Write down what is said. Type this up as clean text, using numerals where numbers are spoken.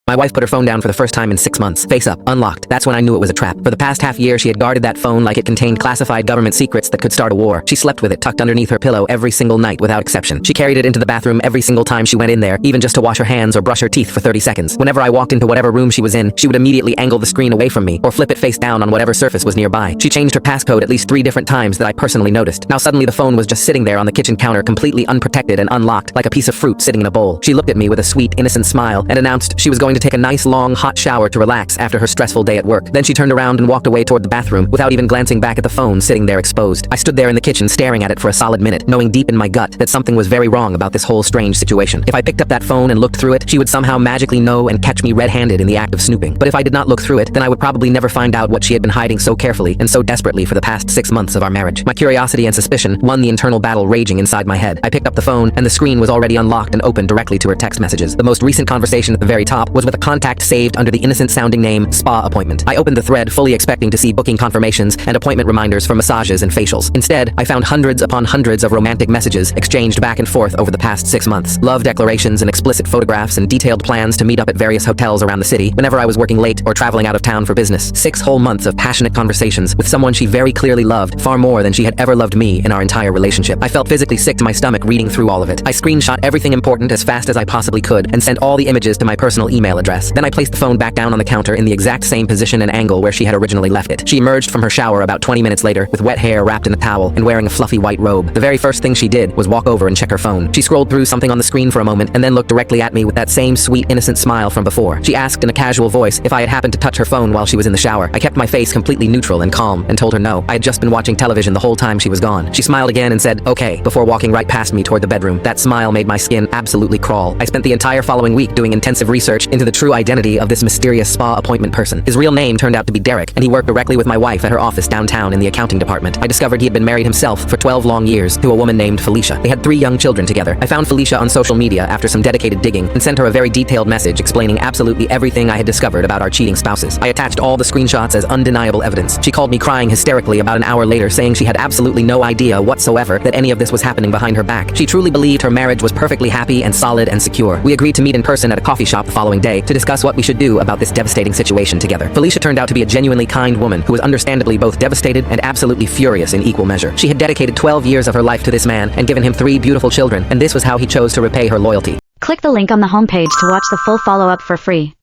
My wife put her phone down for the first time in 6 months. Face up, unlocked. That's when I knew it was a trap. For the past half year, she had guarded that phone like it contained classified government secrets that could start a war. She slept with it tucked underneath her pillow every single night without exception. She carried it into the bathroom every single time she went in there, even just to wash her hands or brush her teeth for 30 seconds. Whenever I walked into whatever room she was in, she would immediately angle the screen away from me or flip it face down on whatever surface was nearby. She changed her passcode at least 3 different times that I personally noticed. Now suddenly the phone was just sitting there on the kitchen counter completely unprotected and unlocked like a piece of fruit sitting in a bowl. She looked at me with a sweet, innocent smile and announced she was going to take a nice long hot shower to relax after her stressful day at work. Then she turned around and walked away toward the bathroom without even glancing back at the phone sitting there exposed. I stood there in the kitchen staring at it for a solid minute, knowing deep in my gut that something was very wrong about this whole strange situation. If I picked up that phone and looked through it, she would somehow magically know and catch me red-handed in the act of snooping. But if I did not look through it, then I would probably never find out what she had been hiding so carefully and so desperately for the past 6 months of our marriage. My curiosity and suspicion won the internal battle raging inside my head. I picked up the phone and the screen was already unlocked and opened directly to her text messages. The most recent conversation at the very top was with a contact saved under the innocent-sounding name spa appointment. I opened the thread fully expecting to see booking confirmations and appointment reminders for massages and facials. Instead, I found hundreds upon hundreds of romantic messages exchanged back and forth over the past 6 months. Love declarations and explicit photographs and detailed plans to meet up at various hotels around the city whenever I was working late or traveling out of town for business. 6 whole months of passionate conversations with someone she very clearly loved far more than she had ever loved me in our entire relationship. I felt physically sick to my stomach reading through all of it. I screenshot everything important as fast as I possibly could and sent all the images to my personal email address. Then I placed the phone back down on the counter in the exact same position and angle where she had originally left it. She emerged from her shower about 20 minutes later with wet hair wrapped in a towel and wearing a fluffy white robe. The very first thing she did was walk over and check her phone. She scrolled through something on the screen for a moment and then looked directly at me with that same sweet, innocent smile from before. She asked in a casual voice if I had happened to touch her phone while she was in the shower. I kept my face completely neutral and calm and told her no. I had just been watching television the whole time she was gone. She smiled again and said, "Okay," before walking right past me toward the bedroom. That smile made my skin absolutely crawl. I spent the entire following week doing intensive research into the true identity of this mysterious spa appointment person. His real name turned out to be Derek, and he worked directly with my wife at her office downtown in the accounting department. I discovered he had been married himself for 12 long years to a woman named Felicia. They had 3 young children together. I found Felicia on social media after some dedicated digging and sent her a very detailed message explaining absolutely everything I had discovered about our cheating spouses. I attached all the screenshots as undeniable evidence. She called me crying hysterically about an hour later, saying she had absolutely no idea whatsoever that any of this was happening behind her back. She truly believed her marriage was perfectly happy and solid and secure. We agreed to meet in person at a coffee shop the following day to discuss what we should do about this devastating situation together. Felicia turned out to be a genuinely kind woman who was understandably both devastated and absolutely furious in equal measure. She had dedicated 12 years of her life to this man and given him 3 beautiful children, and this was how he chose to repay her loyalty. Click the link on the homepage to watch the full follow-up for free.